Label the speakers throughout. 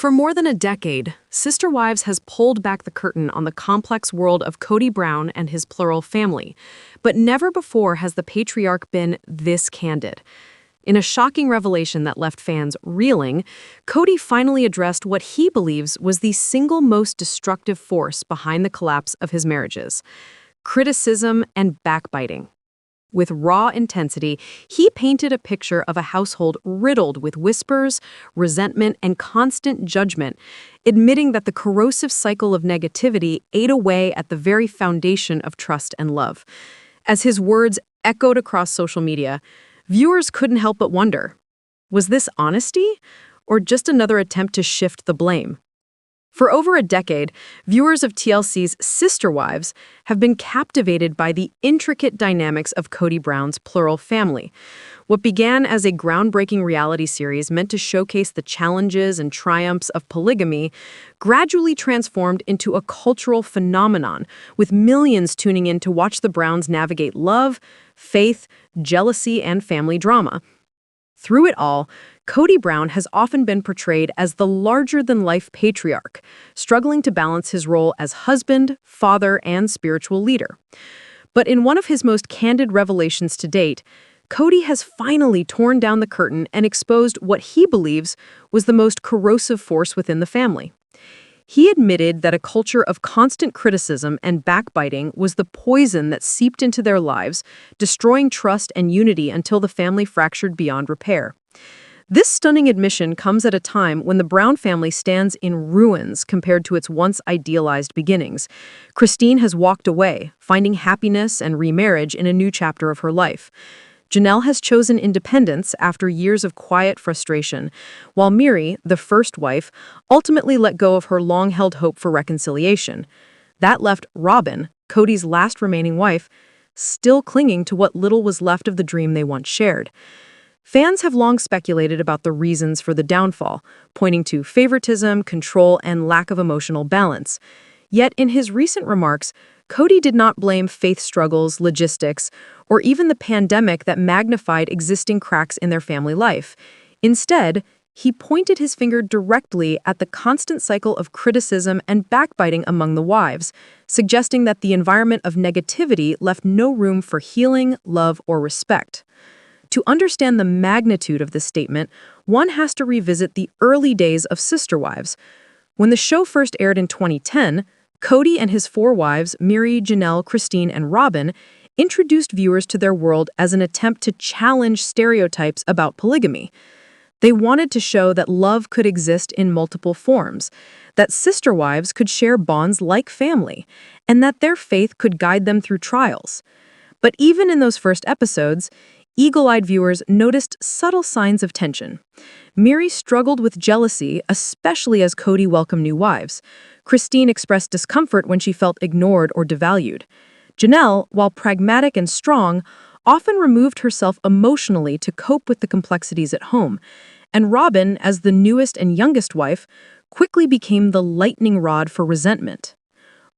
Speaker 1: For more than a decade, Sister Wives has pulled back the curtain on the complex world of Kody Brown and his plural family, but never before has the patriarch been this candid. In a shocking revelation that left fans reeling, Kody finally addressed what he believes was the single most destructive force behind the collapse of his marriages: criticism and backbiting. With raw intensity, he painted a picture of a household riddled with whispers, resentment, and constant judgment, admitting that the corrosive cycle of negativity ate away at the very foundation of trust and love. As his words echoed across social media, viewers couldn't help but wonder, was this honesty or just another attempt to shift the blame? For over a decade, viewers of TLC's Sister Wives have been captivated by the intricate dynamics of Kody Brown's plural family. What began as a groundbreaking reality series meant to showcase the challenges and triumphs of polygamy gradually transformed into a cultural phenomenon, with millions tuning in to watch the Browns navigate love, faith, jealousy, and family drama. Through it all, Kody Brown has often been portrayed as the larger-than-life patriarch, struggling to balance his role as husband, father, and spiritual leader. But in one of his most candid revelations to date, Kody has finally torn down the curtain and exposed what he believes was the most corrosive force within the family. He admitted that a culture of constant criticism and backbiting was the poison that seeped into their lives, destroying trust and unity until the family fractured beyond repair. This stunning admission comes at a time when the Brown family stands in ruins compared to its once idealized beginnings. Christine has walked away, finding happiness and remarriage in a new chapter of her life. Janelle has chosen independence after years of quiet frustration, while Miri, the first wife, ultimately let go of her long-held hope for reconciliation. That left Robin, Kody's last remaining wife, still clinging to what little was left of the dream they once shared. Fans have long speculated about the reasons for the downfall, pointing to favoritism, control, and lack of emotional balance. Yet in his recent remarks, Kody did not blame faith struggles, logistics, or even the pandemic that magnified existing cracks in their family life. Instead, he pointed his finger directly at the constant cycle of criticism and backbiting among the wives, suggesting that the environment of negativity left no room for healing, love, or respect. To understand the magnitude of this statement, one has to revisit the early days of Sister Wives. When the show first aired in 2010, Kody and his four wives, Miri, Janelle, Christine, and Robin, introduced viewers to their world as an attempt to challenge stereotypes about polygamy. They wanted to show that love could exist in multiple forms, that sister wives could share bonds like family, and that their faith could guide them through trials. But even in those first episodes, eagle-eyed viewers noticed subtle signs of tension. Miri struggled with jealousy, especially as Kody welcomed new wives. Christine expressed discomfort when she felt ignored or devalued. Janelle, while pragmatic and strong, often removed herself emotionally to cope with the complexities at home. And Robin, as the newest and youngest wife, quickly became the lightning rod for resentment.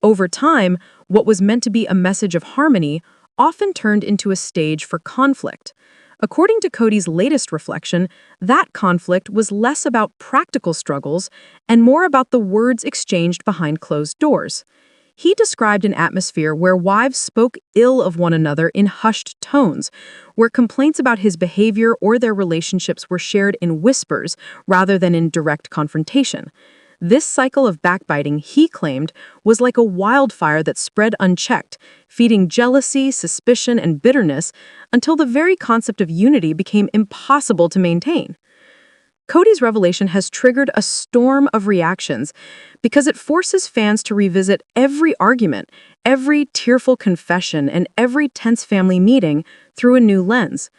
Speaker 1: Over time, what was meant to be a message of harmony often turned into a stage for conflict. According to Kody's latest reflection, that conflict was less about practical struggles and more about the words exchanged behind closed doors. He described an atmosphere where wives spoke ill of one another in hushed tones, where complaints about his behavior or their relationships were shared in whispers rather than in direct confrontation. This cycle of backbiting, he claimed, was like a wildfire that spread unchecked, feeding jealousy, suspicion, and bitterness until the very concept of unity became impossible to maintain. Kody's revelation has triggered a storm of reactions because it forces fans to revisit every argument, every tearful confession, and every tense family meeting through a new lens.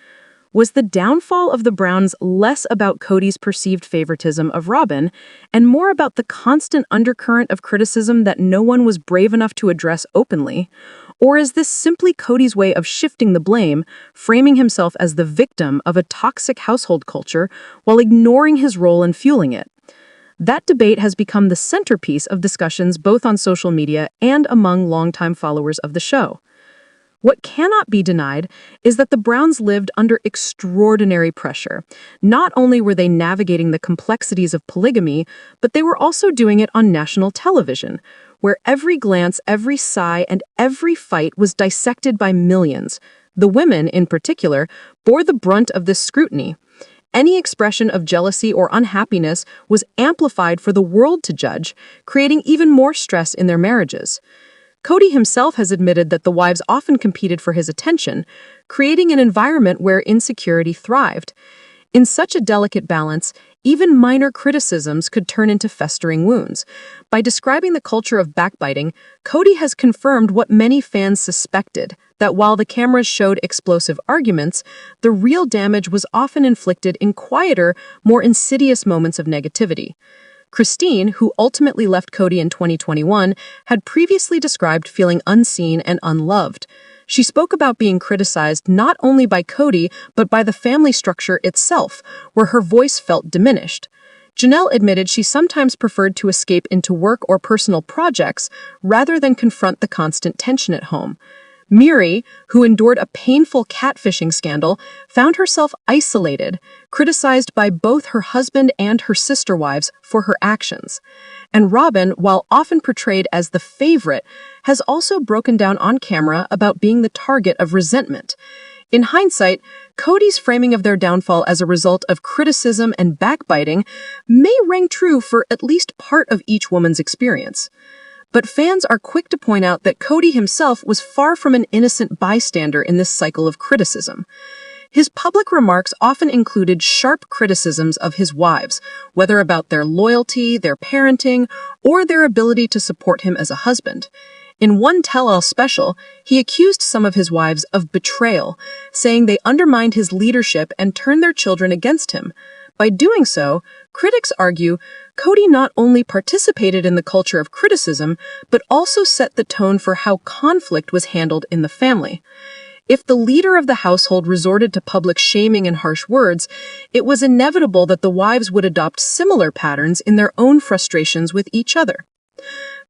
Speaker 1: Was the downfall of the Browns less about Kody's perceived favoritism of Robin and more about the constant undercurrent of criticism that no one was brave enough to address openly? Or is this simply Kody's way of shifting the blame, framing himself as the victim of a toxic household culture while ignoring his role in fueling it? That debate has become the centerpiece of discussions both on social media and among longtime followers of the show. What cannot be denied is that the Browns lived under extraordinary pressure. Not only were they navigating the complexities of polygamy, but they were also doing it on national television, where every glance, every sigh, and every fight was dissected by millions. The women, in particular, bore the brunt of this scrutiny. Any expression of jealousy or unhappiness was amplified for the world to judge, creating even more stress in their marriages. Kody himself has admitted that the wives often competed for his attention, creating an environment where insecurity thrived. In such a delicate balance, even minor criticisms could turn into festering wounds. By describing the culture of backbiting, Kody has confirmed what many fans suspected, that while the cameras showed explosive arguments, the real damage was often inflicted in quieter, more insidious moments of negativity. Christine, who ultimately left Kody in 2021, had previously described feeling unseen and unloved. She spoke about being criticized not only by Kody, but by the family structure itself, where her voice felt diminished. Janelle admitted she sometimes preferred to escape into work or personal projects rather than confront the constant tension at home. Miri, who endured a painful catfishing scandal, found herself isolated, criticized by both her husband and her sister wives for her actions. And Robin, while often portrayed as the favorite, has also broken down on camera about being the target of resentment. In hindsight, Kody's framing of their downfall as a result of criticism and backbiting may ring true for at least part of each woman's experience. But fans are quick to point out that Kody himself was far from an innocent bystander in this cycle of criticism. His public remarks often included sharp criticisms of his wives, whether about their loyalty, their parenting, or their ability to support him as a husband. In one tell-all special, he accused some of his wives of betrayal, saying they undermined his leadership and turned their children against him. By doing so, critics argue, Kody not only participated in the culture of criticism, but also set the tone for how conflict was handled in the family. If the leader of the household resorted to public shaming and harsh words, it was inevitable that the wives would adopt similar patterns in their own frustrations with each other.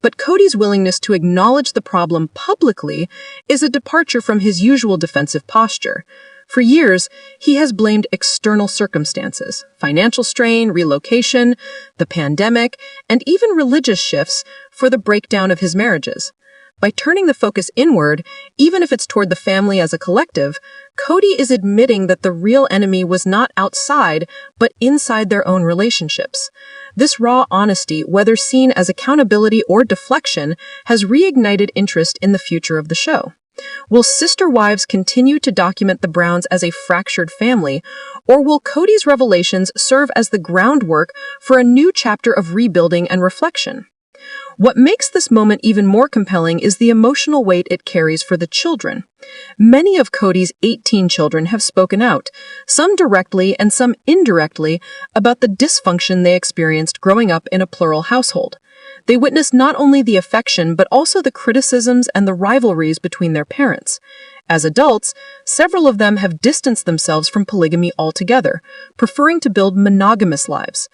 Speaker 1: But Kody's willingness to acknowledge the problem publicly is a departure from his usual defensive posture. For years, he has blamed external circumstances, financial strain, relocation, the pandemic, and even religious shifts for the breakdown of his marriages. By turning the focus inward, even if it's toward the family as a collective, Kody is admitting that the real enemy was not outside, but inside their own relationships. This raw honesty, whether seen as accountability or deflection, has reignited interest in the future of the show. Will sister wives continue to document the Browns as a fractured family, or will Kody's revelations serve as the groundwork for a new chapter of rebuilding and reflection? What makes this moment even more compelling is the emotional weight it carries for the children. Many of Kody's 18 children have spoken out, some directly and some indirectly, about the dysfunction they experienced growing up in a plural household. They witnessed not only the affection but also the criticisms and the rivalries between their parents. As adults, several of them have distanced themselves from polygamy altogether, preferring to build monogamous lives.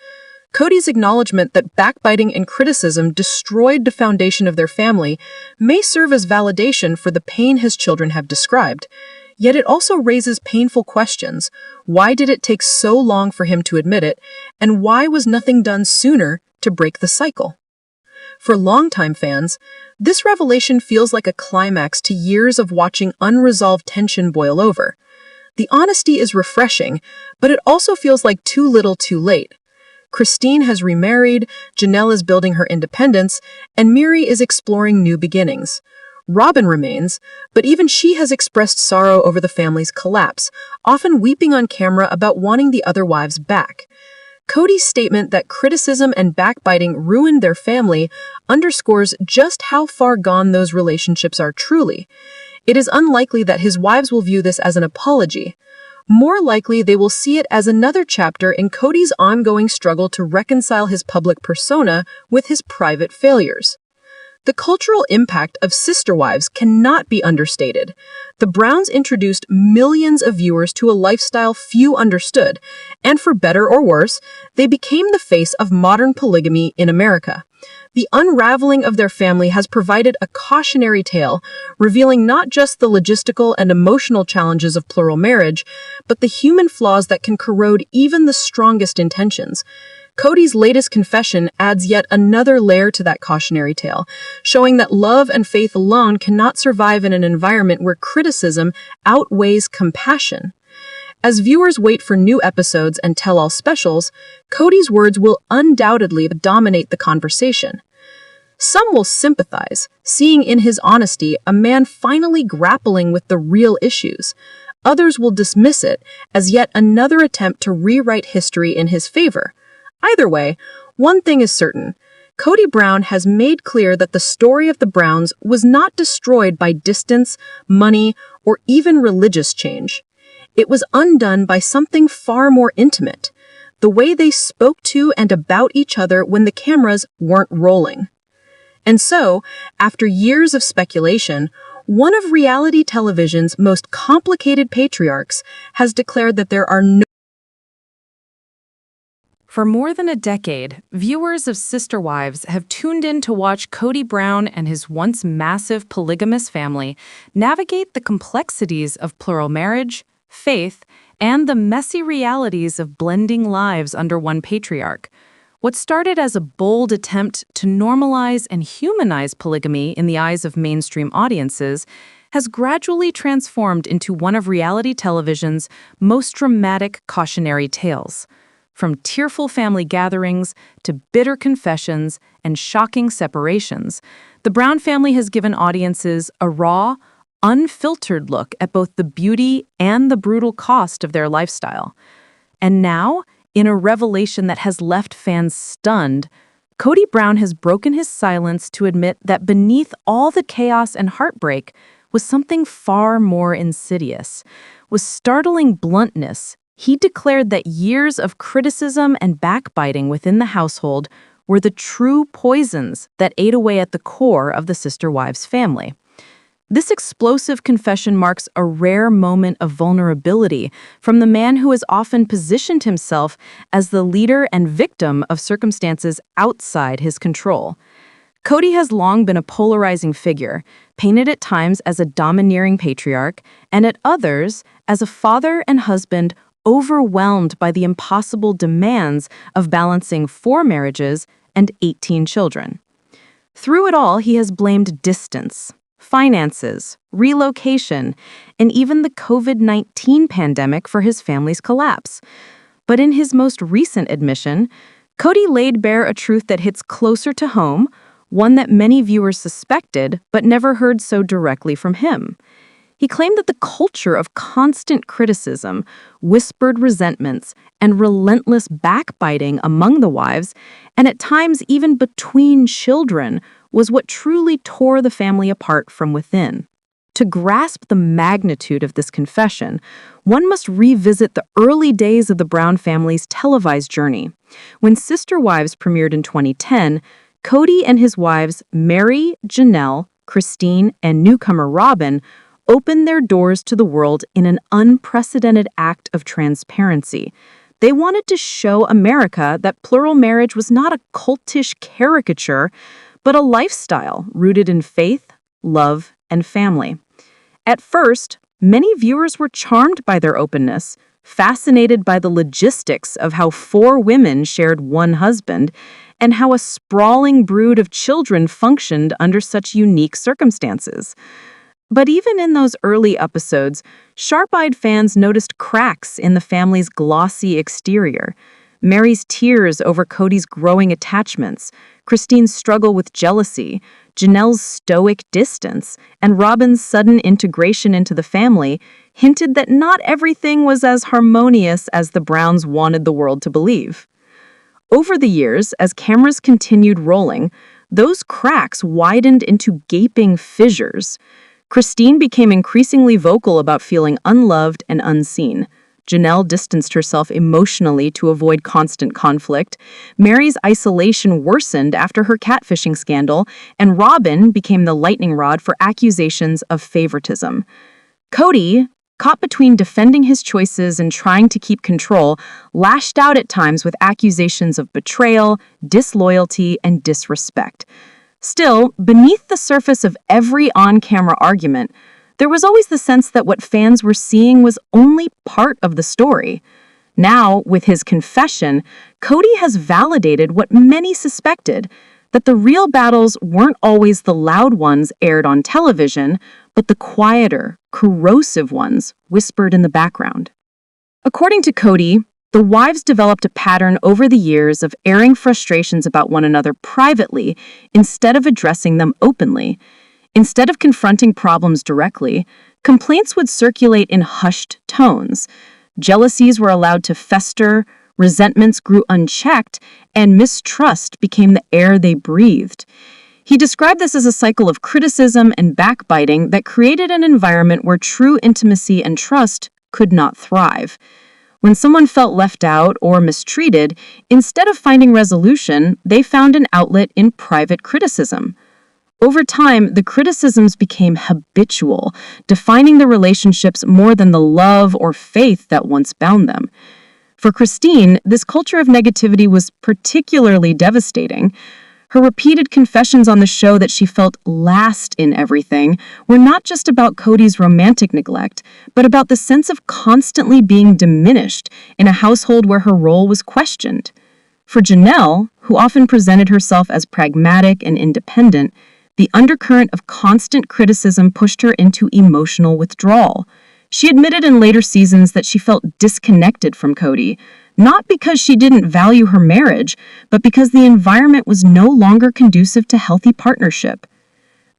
Speaker 1: Kody's acknowledgement that backbiting and criticism destroyed the foundation of their family may serve as validation for the pain his children have described. Yet it also raises painful questions. Why did it take so long for him to admit it? And why was nothing done sooner to break the cycle? For longtime fans, this revelation feels like a climax to years of watching unresolved tension boil over. The honesty is refreshing, but it also feels like too little too late. Christine has remarried, Janelle is building her independence, and Miri is exploring new beginnings. Robin remains, but even she has expressed sorrow over the family's collapse, often weeping on camera about wanting the other wives back. Kody's statement that criticism and backbiting ruined their family underscores just how far gone those relationships are truly. It is unlikely that his wives will view this as an apology. More likely, they will see it as another chapter in Kody's ongoing struggle to reconcile his public persona with his private failures. The cultural impact of sister wives cannot be understated. The Browns introduced millions of viewers to a lifestyle few understood, and for better or worse, they became the face of modern polygamy in America. The unraveling of their family has provided a cautionary tale, revealing not just the logistical and emotional challenges of plural marriage, but the human flaws that can corrode even the strongest intentions. Kody's latest confession adds yet another layer to that cautionary tale, showing that love and faith alone cannot survive in an environment where criticism outweighs compassion. As viewers wait for new episodes and tell-all specials, Kody's words will undoubtedly dominate the conversation. Some will sympathize, seeing in his honesty a man finally grappling with the real issues. Others will dismiss it as yet another attempt to rewrite history in his favor. Either way, one thing is certain. Kody Brown has made clear that the story of the Browns was not destroyed by distance, money, or even religious change. It was undone by something far more intimate, the way they spoke to and about each other when the cameras weren't rolling. And so, after years of speculation, one of reality television's most complicated patriarchs has declared that there are no.
Speaker 2: For more than a decade, viewers of Sister Wives have tuned in to watch Kody Brown and his once massive polygamous family navigate the complexities of plural marriage, faith, and the messy realities of blending lives under one patriarch. What started as a bold attempt to normalize and humanize polygamy in the eyes of mainstream audiences has gradually transformed into one of reality television's most dramatic cautionary tales. From tearful family gatherings to bitter confessions and shocking separations, the Brown family has given audiences a raw, unfiltered look at both the beauty and the brutal cost of their lifestyle. And now, in a revelation that has left fans stunned, Kody Brown has broken his silence to admit that beneath all the chaos and heartbreak was something far more insidious. With startling bluntness, he declared that years of criticism and backbiting within the household were the true poisons that ate away at the core of the Sister Wives family. This explosive confession marks a rare moment of vulnerability from the man who has often positioned himself as the leader and victim of circumstances outside his control. Kody has long been a polarizing figure, painted at times as a domineering patriarch, and at others as a father and husband overwhelmed by the impossible demands of balancing 4 marriages and 18 children. Through it all, he has blamed distance, finances, relocation, and even the COVID-19 pandemic for his family's collapse. But in his most recent admission, Kody laid bare a truth that hits closer to home, one that many viewers suspected but never heard so directly from him. He claimed that the culture of constant criticism, whispered resentments, and relentless backbiting among the wives, and at times even between children, was what truly tore the family apart from within. To grasp the magnitude of this confession, one must revisit the early days of the Brown family's televised journey. When Sister Wives premiered in 2010, Kody and his wives Mary, Janelle, Christine, and newcomer Robin opened their doors to the world in an unprecedented act of transparency. They wanted to show America that plural marriage was not a cultish caricature, but a lifestyle rooted in faith, love, and family. At first, many viewers were charmed by their openness, fascinated by the logistics of how 4 women shared one husband, and how a sprawling brood of children functioned under such unique circumstances. But even in those early episodes, sharp-eyed fans noticed cracks in the family's glossy exterior. Mary's tears over Kody's growing attachments, Christine's struggle with jealousy, Janelle's stoic distance, and Robin's sudden integration into the family hinted that not everything was as harmonious as the Browns wanted the world to believe. Over the years, as cameras continued rolling, those cracks widened into gaping fissures. Christine became increasingly vocal about feeling unloved and unseen. Janelle distanced herself emotionally to avoid constant conflict. Mary's isolation worsened after her catfishing scandal, and Robin became the lightning rod for accusations of favoritism. Kody,
Speaker 1: caught between defending his choices and trying to keep control, lashed out at times with accusations of betrayal, disloyalty, and disrespect. Still, beneath the surface of every on-camera argument, there was always the sense that what fans were seeing was only part of the story. Now, with his confession, Kody has validated what many suspected, that the real battles weren't always the loud ones aired on television, but the quieter, corrosive ones whispered in the background. According to Kody, the wives developed a pattern over the years of airing frustrations about one another privately instead of addressing them openly. Instead of confronting problems directly, complaints would circulate in hushed tones. Jealousies were allowed to fester, resentments grew unchecked, and mistrust became the air they breathed. He described this as a cycle of criticism and backbiting that created an environment where true intimacy and trust could not thrive. When someone felt left out or mistreated, instead of finding resolution, they found an outlet in private criticism. Over time, the criticisms became habitual, defining the relationships more than the love or faith that once bound them. For Christine, this culture of negativity was particularly devastating. Her repeated confessions on the show that she felt last in everything were not just about Kody's romantic neglect, but about the sense of constantly being diminished in a household where her role was questioned. For Janelle, who often presented herself as pragmatic and independent, the undercurrent of constant criticism pushed her into emotional withdrawal. She admitted in later seasons that she felt disconnected from Kody, not because she didn't value her marriage, but because the environment was no longer conducive to healthy partnership.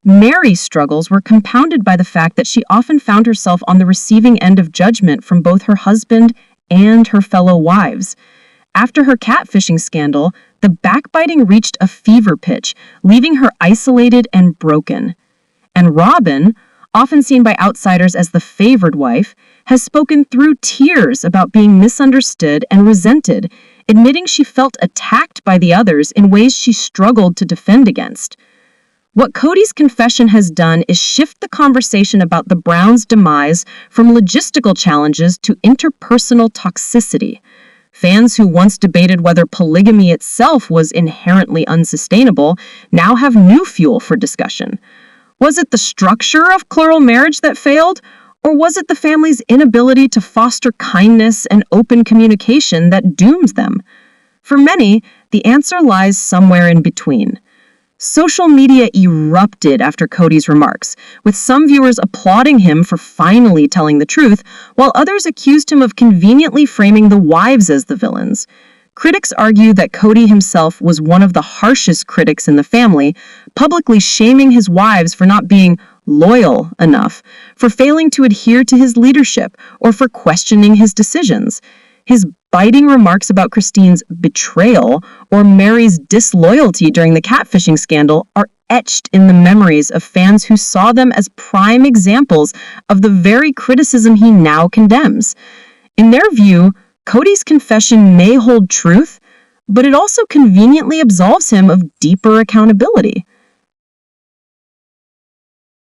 Speaker 1: Mary's struggles were compounded by the fact that she often found herself on the receiving end of judgment from both her husband and her fellow wives. After her catfishing scandal, the backbiting reached a fever pitch, leaving her isolated and broken. And Robin, often seen by outsiders as the favored wife, has spoken through tears about being misunderstood and resented, admitting she felt attacked by the others in ways she struggled to defend against. What Kody's confession has done is shift the conversation about the Browns' demise from logistical challenges to interpersonal toxicity. Fans who once debated whether polygamy itself was inherently unsustainable now have new fuel for discussion. Was it the structure of plural marriage that failed, or was it the family's inability to foster kindness and open communication that dooms them? For many, the answer lies somewhere in between. Social media erupted after Kody's remarks, with some viewers applauding him for finally telling the truth, while others accused him of conveniently framing the wives as the villains. Critics argue that Kody himself was one of the harshest critics in the family, publicly shaming his wives for not being loyal enough, for failing to adhere to his leadership, or for questioning his decisions. His biting remarks about Christine's betrayal or Mary's disloyalty during the catfishing scandal are etched in the memories of fans who saw them as prime examples of the very criticism he now condemns. In their view, Kody's confession may hold truth, but it also conveniently absolves him of deeper accountability.